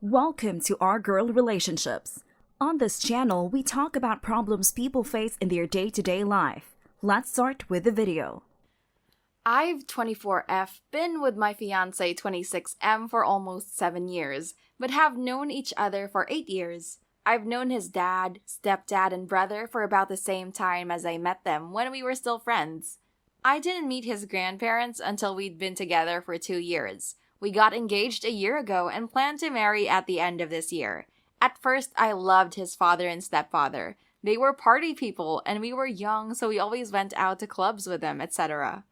Welcome to Our Girl Relationships. On this channel, we talk about problems people face in their day-to-day life. Let's start with the video. I've 24F been with my fiancé 26M for almost 7 years, but have known each other for 8 years. I've known his dad, stepdad, and brother for about the same time as I met them when we were still friends. I didn't meet his grandparents until we'd been together for 2 years. We got engaged a year ago and plan to marry at the end of this year. At first, I loved his father and stepfather. They were party people and we were young, so we always went out to clubs with them, etc.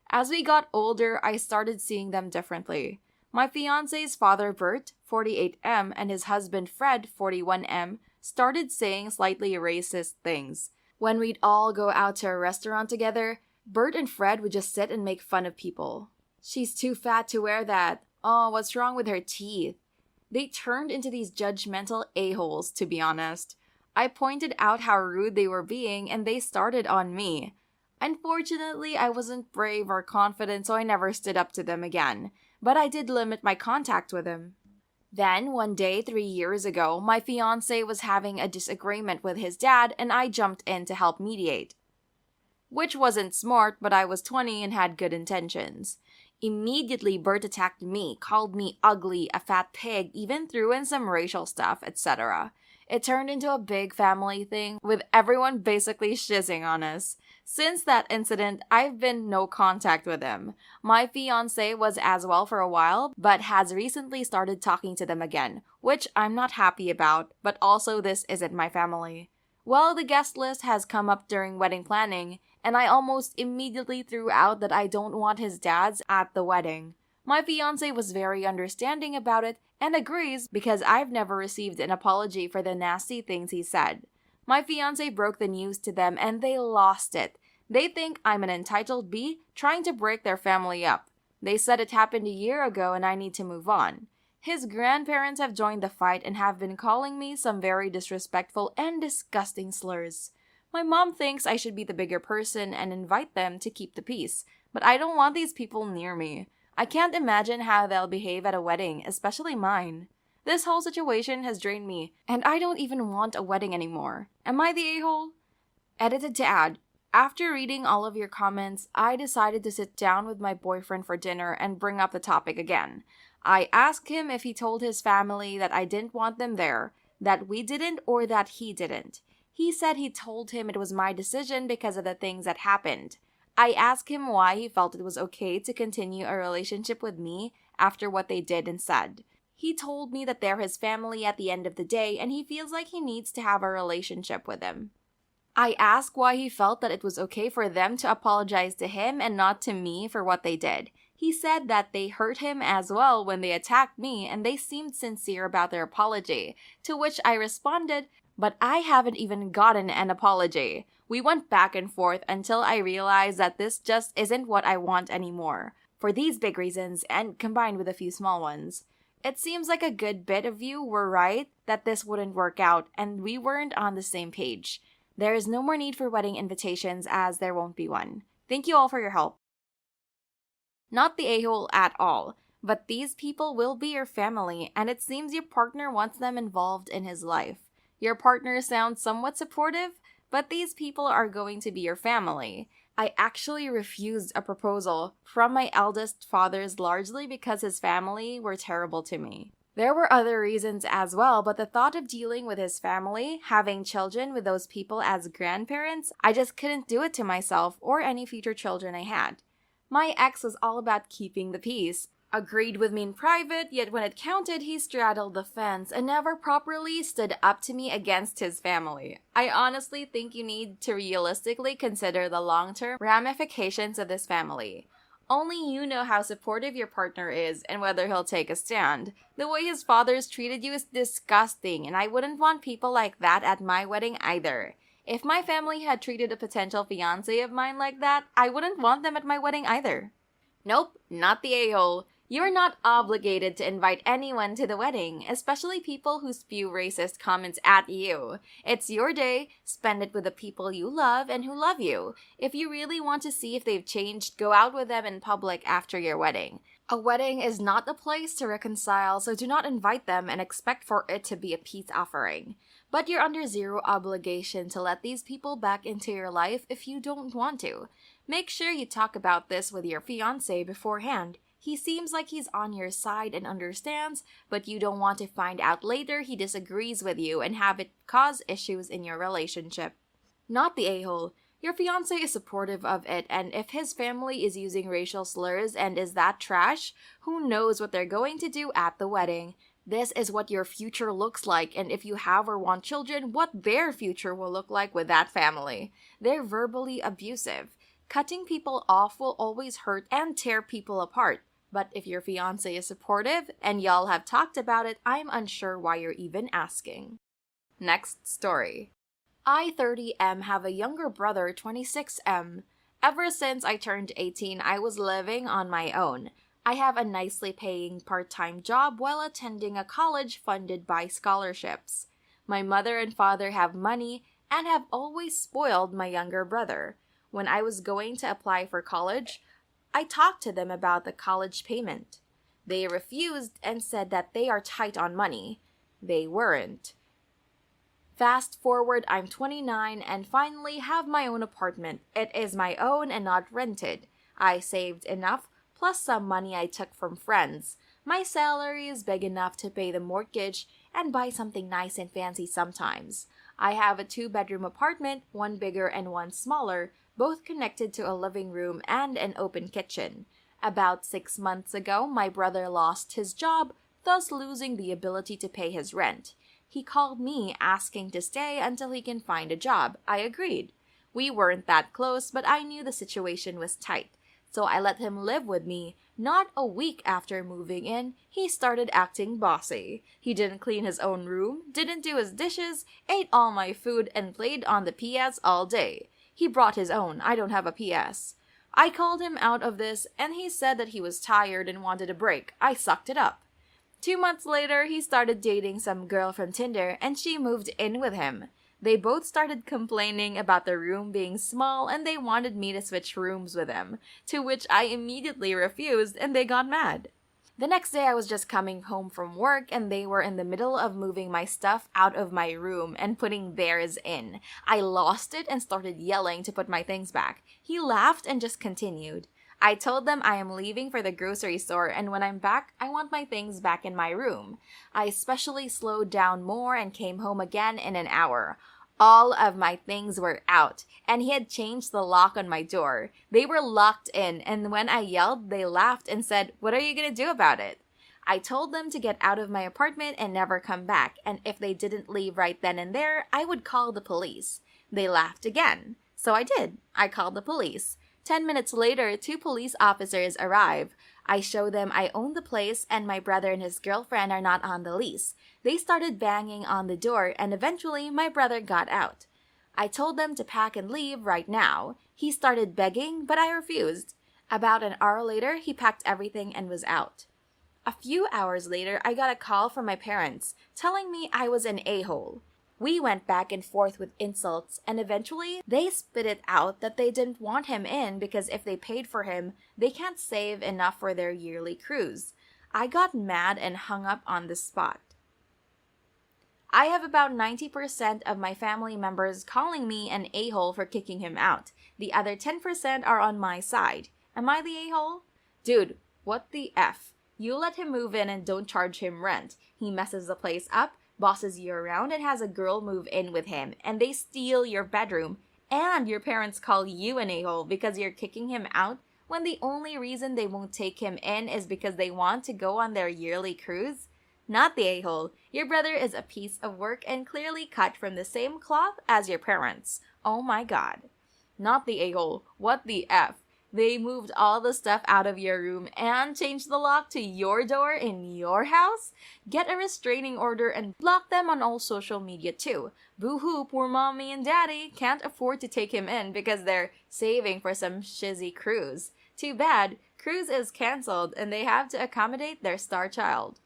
As we got older, I started seeing them differently. My fiancé's father, Bert, 48M, and his husband, Fred, 41M, started saying slightly racist things. When we'd all go out to a restaurant together, Bert and Fred would just sit and make fun of people. "She's too fat to wear that. Oh, what's wrong with her teeth?" They turned into these judgmental a-holes, to be honest. I pointed out how rude they were being, and they started on me. Unfortunately, I wasn't brave or confident, so I never stood up to them again. But I did limit my contact with them. Then, one day 3 years ago, my fiancé was having a disagreement with his dad, and I jumped in to help mediate. Which wasn't smart, but I was 20 and had good intentions. Immediately, Bert attacked me, called me ugly, a fat pig, even threw in some racial stuff, etc. It turned into a big family thing, with everyone basically shizzing on us. Since that incident, I've been no contact with him. My fiancé was as well for a while, but has recently started talking to them again, which I'm not happy about, but also this isn't my family. Well, the guest list has come up during wedding planning, and I almost immediately threw out that I don't want his dads at the wedding. My fiancé was very understanding about it and agrees because I've never received an apology for the nasty things he said. My fiancé broke the news to them and they lost it. They think I'm an entitled B trying to break their family up. They said it happened a year ago and I need to move on. His grandparents have joined the fight and have been calling me some very disrespectful and disgusting slurs. My mom thinks I should be the bigger person and invite them to keep the peace, but I don't want these people near me. I can't imagine how they'll behave at a wedding, especially mine. This whole situation has drained me, and I don't even want a wedding anymore. Am I the a-hole? Edited to add, after reading all of your comments, I decided to sit down with my boyfriend for dinner and bring up the topic again. I asked him if he told his family that I didn't want them there, that we didn't, or that he didn't. He said he told him it was my decision because of the things that happened. I asked him why he felt it was okay to continue a relationship with me after what they did and said. He told me that they're his family at the end of the day and he feels like he needs to have a relationship with them. I asked why he felt that it was okay for them to apologize to him and not to me for what they did. He said that they hurt him as well when they attacked me and they seemed sincere about their apology, to which I responded, "But I haven't even gotten an apology." We went back and forth until I realized that this just isn't what I want anymore, for these big reasons and combined with a few small ones. It seems like a good bit of you were right that this wouldn't work out and we weren't on the same page. There is no more need for wedding invitations as there won't be one. Thank you all for your help. Not the a-hole at all, but these people will be your family and it seems your partner wants them involved in his life. Your partner sounds somewhat supportive, but these people are going to be your family. I actually refused a proposal from my eldest father's largely because his family were terrible to me. There were other reasons as well, but the thought of dealing with his family, having children with those people as grandparents, I just couldn't do it to myself or any future children I had. My ex was all about keeping the peace. Agreed with me in private, yet when it counted, he straddled the fence and never properly stood up to me against his family. I honestly think you need to realistically consider the long-term ramifications of this family. Only you know how supportive your partner is and whether he'll take a stand. The way his father's treated you is disgusting, and I wouldn't want people like that at my wedding either. If my family had treated a potential fiancé of mine like that, I wouldn't want them at my wedding either. Nope, not the a-hole. You're not obligated to invite anyone to the wedding, especially people who spew racist comments at you. It's your day, spend it with the people you love and who love you. If you really want to see if they've changed, go out with them in public after your wedding. A wedding is not a place to reconcile, so do not invite them and expect for it to be a peace offering. But you're under zero obligation to let these people back into your life if you don't want to. Make sure you talk about this with your fiancé beforehand. He seems like he's on your side and understands, but you don't want to find out later he disagrees with you and have it cause issues in your relationship. Not the a-hole. Your fiancé is supportive of it, and if his family is using racial slurs and is that trash, who knows what they're going to do at the wedding. This is what your future looks like, and if you have or want children, what their future will look like with that family. They're verbally abusive. Cutting people off will always hurt and tear people apart. But if your fiancé is supportive and y'all have talked about it, I'm unsure why you're even asking. Next story. I, 30M, have a younger brother, 26M. Ever since I turned 18, I was living on my own. I have a nicely paying part-time job while attending a college funded by scholarships. My mother and father have money and have always spoiled my younger brother. When I was going to apply for college, I talked to them about the college payment. They refused and said that they are tight on money. They weren't. Fast forward, I'm 29 and finally have my own apartment. It is my own and not rented. I saved enough, plus some money I took from friends. My salary is big enough to pay the mortgage and buy something nice and fancy sometimes. I have a 2-bedroom apartment, one bigger and one smaller, both connected to a living room and an open kitchen. About 6 months ago, my brother lost his job, thus losing the ability to pay his rent. He called me asking to stay until he can find a job. I agreed. We weren't that close, but I knew the situation was tight. So I let him live with me. Not a week after moving in, he started acting bossy. He didn't clean his own room, didn't do his dishes, ate all my food, and played on the PS all day. He brought his own. I don't have a PS. I called him out of this, and he said that he was tired and wanted a break. I sucked it up. 2 months later, he started dating some girl from Tinder, and she moved in with him. They both started complaining about the room being small, and they wanted me to switch rooms with them, to which I immediately refused, and they got mad. The next day, I was just coming home from work, and they were in the middle of moving my stuff out of my room and putting theirs in. I lost it and started yelling to put my things back. He laughed and just continued. I told them I am leaving for the grocery store, and when I'm back, I want my things back in my room. I especially slowed down more and came home again in an hour. All of my things were out, and he had changed the lock on my door. They were locked in, and when I yelled, they laughed and said, "What are you gonna do about it?" I told them to get out of my apartment and never come back, and if they didn't leave right then and there, I would call the police. They laughed again. So I did. I called the police. 10 minutes later, 2 police officers arrive. I show them I own the place and my brother and his girlfriend are not on the lease. They started banging on the door and eventually my brother got out. I told them to pack and leave right now. He started begging, but I refused. About an hour later, he packed everything and was out. A few hours later, I got a call from my parents telling me I was an a-hole. We went back and forth with insults, and eventually they spit it out that they didn't want him in because if they paid for him, they can't save enough for their yearly cruise. I got mad and hung up on the spot. I have about 90% of my family members calling me an a-hole for kicking him out. The other 10% are on my side. Am I the a-hole? Dude, what the F? You let him move in and don't charge him rent. He messes the place up, bosses you around, and has a girl move in with him, and they steal your bedroom, and your parents call you an a-hole because you're kicking him out when the only reason they won't take him in is because they want to go on their yearly cruise? Not the a-hole. Your brother is a piece of work and clearly cut from the same cloth as your parents. Oh my god. Not the a-hole. What the F? They moved all the stuff out of your room and changed the lock to your door in your house? Get a restraining order and block them on all social media too. Boo-hoo, poor mommy and daddy can't afford to take him in because they're saving for some shizzy cruise. Too bad. Cruise is cancelled and they have to accommodate their star child.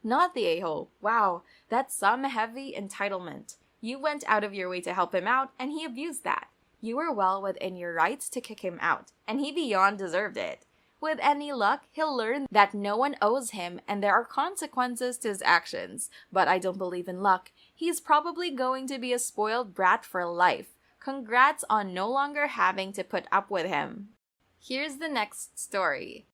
Not the a-hole. Wow, that's some heavy entitlement. You went out of your way to help him out and he abused that. You were well within your rights to kick him out, and he beyond deserved it. With any luck, he'll learn that no one owes him and there are consequences to his actions. But I don't believe in luck. He's probably going to be a spoiled brat for life. Congrats on no longer having to put up with him. Here's the next story.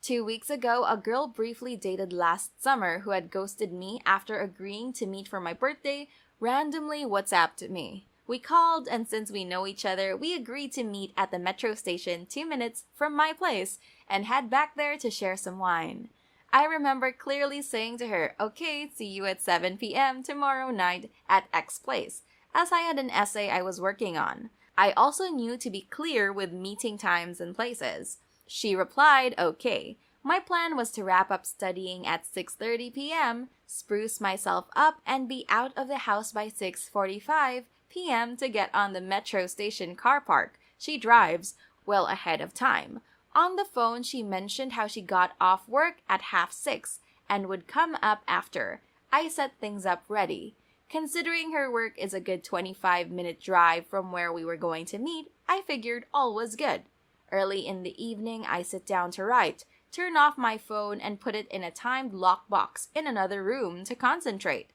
2 weeks ago, a girl briefly dated last summer who had ghosted me after agreeing to meet for my birthday randomly WhatsApped me. We called, and since we know each other, we agreed to meet at the metro station 2 minutes from my place and head back there to share some wine. I remember clearly saying to her, "Okay, see you at 7 p.m. tomorrow night at X place," as I had an essay I was working on. I also knew to be clear with meeting times and places. She replied, "Okay." My plan was to wrap up studying at 6:30 p.m., spruce myself up, and be out of the house by 6:45 p.m. to get on the metro station car park. She drives well ahead of time. On the phone, she mentioned how she got off work at 5:30 and would come up after. I set things up ready. Considering her work is a good 25-minute drive from where we were going to meet, I figured all was good. Early in the evening, I sit down to write, turn off my phone, and put it in a timed lockbox in another room to concentrate.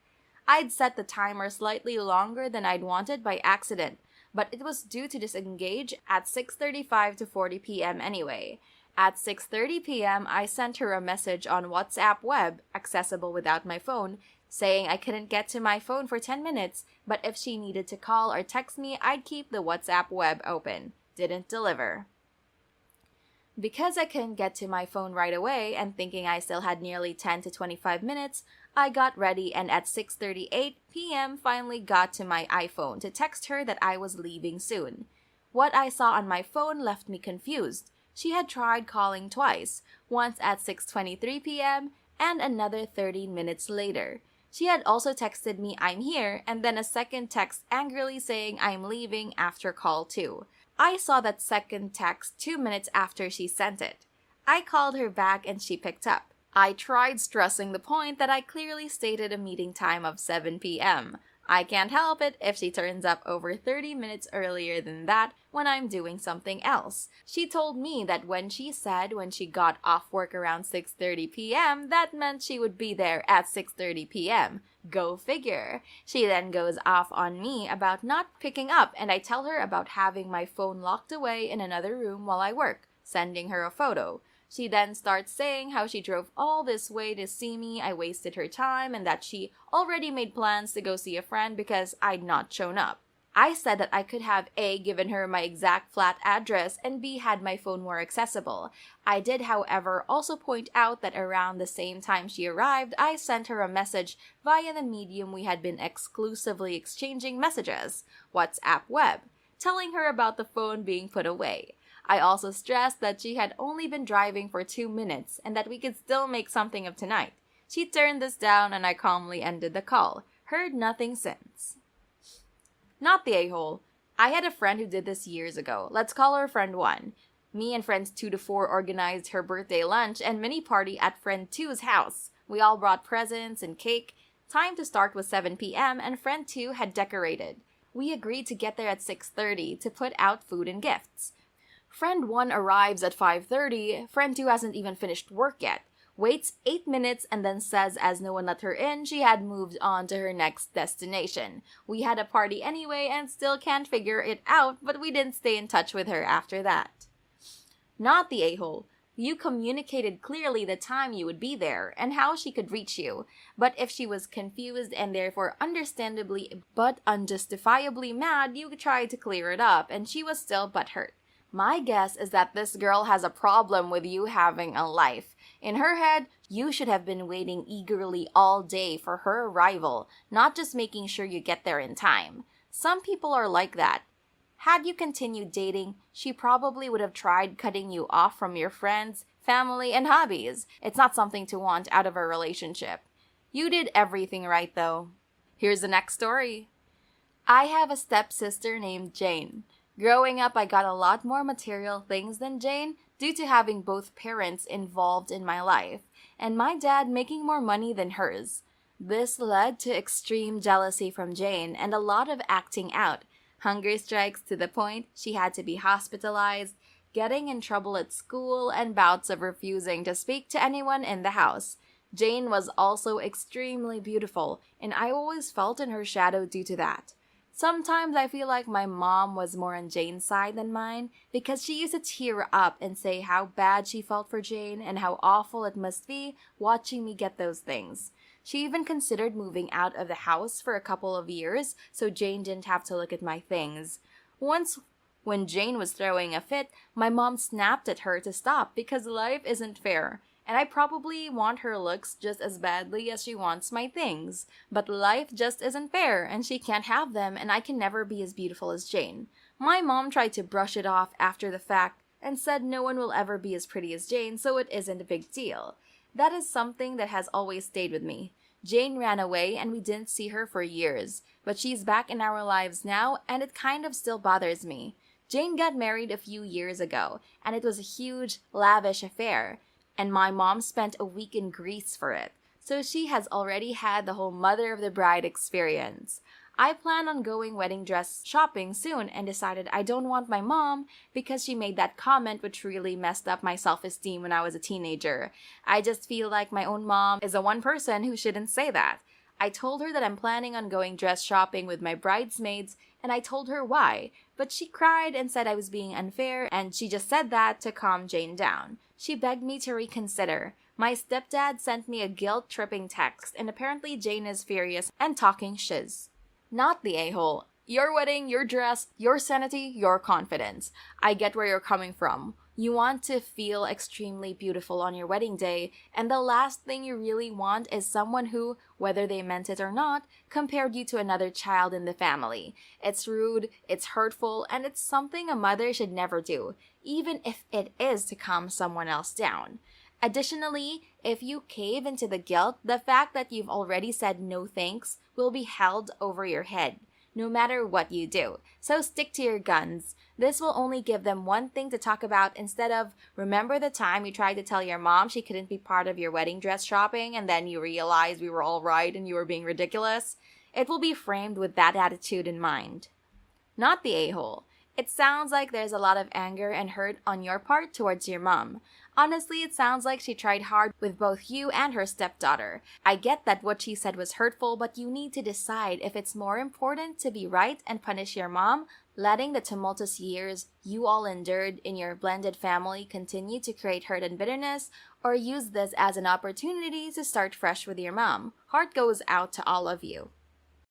I'd set the timer slightly longer than I'd wanted by accident, but it was due to disengage at 6:35 to 40 p.m. anyway. At 6:30 p.m., I sent her a message on WhatsApp web, accessible without my phone, saying I couldn't get to my phone for 10 minutes, but if she needed to call or text me, I'd keep the WhatsApp web open. Didn't deliver. Because I couldn't get to my phone right away and thinking I still had nearly 10 to 25 minutes, I got ready and at 6:38 p.m. finally got to my iPhone to text her that I was leaving soon. What I saw on my phone left me confused. She had tried calling twice, once at 6:23 p.m. and another 30 minutes later. She had also texted me "I'm here" and then a second text angrily saying I'm leaving after call 2. I saw that second text 2 minutes after she sent it. I called her back and she picked up. I tried stressing the point that I clearly stated a meeting time of 7 p.m. I can't help it if she turns up over 30 minutes earlier than that when I'm doing something else. She told me that when she said when she got off work around 6:30 p.m., that meant she would be there at 6:30 p.m. Go figure. She then goes off on me about not picking up, and I tell her about having my phone locked away in another room while I work, sending her a photo. She then starts saying how she drove all this way to see me, I wasted her time, and that she already made plans to go see a friend because I'd not shown up. I said that I could have A, given her my exact flat address, and B, had my phone more accessible. I did, however, also point out that around the same time she arrived, I sent her a message via the medium we had been exclusively exchanging messages, WhatsApp web, telling her about the phone being put away. I also stressed that she had only been driving for 2 minutes and that we could still make something of tonight. She turned this down and I calmly ended the call. Heard nothing since. Not the a-hole. I had a friend who did this years ago. Let's call her friend 1. Me and friends 2 to 4 organized her birthday lunch and mini party at friend 2's house. We all brought presents and cake. Time to start was 7 p.m. and friend 2 had decorated. We agreed to get there at 6:30 to put out food and gifts. Friend 1 arrives at 5:30, friend 2 hasn't even finished work yet, waits 8 minutes and then says as no one let her in, she had moved on to her next destination. We had a party anyway and still can't figure it out, but we didn't stay in touch with her after that. Not the a-hole. You communicated clearly the time you would be there and how she could reach you, but if she was confused and therefore understandably but unjustifiably mad, you tried to clear it up and she was still butthurt. My guess is that this girl has a problem with you having a life. In her head, you should have been waiting eagerly all day for her arrival, not just making sure you get there in time. Some people are like that. Had you continued dating, she probably would have tried cutting you off from your friends, family, and hobbies. It's not something to want out of a relationship. You did everything right, though. Here's the next story. I have a stepsister named Jane. Growing up, I got a lot more material things than Jane, due to having both parents involved in my life, and my dad making more money than hers. This led to extreme jealousy from Jane and a lot of acting out, hunger strikes to the point she had to be hospitalized, getting in trouble at school, and bouts of refusing to speak to anyone in the house. Jane was also extremely beautiful, and I always felt in her shadow due to that. Sometimes I feel like my mom was more on Jane's side than mine because she used to tear up and say how bad she felt for Jane and how awful it must be watching me get those things. She even considered moving out of the house for a couple of years so Jane didn't have to look at my things. Once, when Jane was throwing a fit, my mom snapped at her to stop because life isn't fair. And I probably want her looks just as badly as she wants my things. But life just isn't fair, and she can't have them, and I can never be as beautiful as Jane. My mom tried to brush it off after the fact and said no one will ever be as pretty as Jane, so it isn't a big deal. That is something that has always stayed with me. Jane ran away and we didn't see her for years, but she's back in our lives now, and it kind of still bothers me. Jane got married a few years ago, and it was a huge, lavish affair. And my mom spent a week in Greece for it, so she has already had the whole mother of the bride experience. I plan on going wedding dress shopping soon and decided I don't want my mom because she made that comment which really messed up my self-esteem when I was a teenager. I just feel like my own mom is the one person who shouldn't say that. I told her that I'm planning on going dress shopping with my bridesmaids, and I told her why, but she cried and said I was being unfair, and she just said that to calm Jane down. She begged me to reconsider. My stepdad sent me a guilt-tripping text, and apparently Jane is furious and talking shiz. Not the a-hole. Your wedding, your dress, your sanity, your confidence. I get where you're coming from. You want to feel extremely beautiful on your wedding day, and the last thing you really want is someone who, whether they meant it or not, compared you to another child in the family. It's rude, it's hurtful, and it's something a mother should never do, even if it is to calm someone else down. Additionally, if you cave into the guilt, the fact that you've already said no thanks will be held over your head, no matter what you do. So stick to your guns. This will only give them one thing to talk about instead of, remember the time you tried to tell your mom she couldn't be part of your wedding dress shopping and then you realized we were all right and you were being ridiculous? It will be framed with that attitude in mind. Not the a-hole. It sounds like there's a lot of anger and hurt on your part towards your mom. Honestly, it sounds like she tried hard with both you and her stepdaughter. I get that what she said was hurtful, but you need to decide if it's more important to be right and punish your mom, letting the tumultuous years you all endured in your blended family continue to create hurt and bitterness, or use this as an opportunity to start fresh with your mom. Heart goes out to all of you.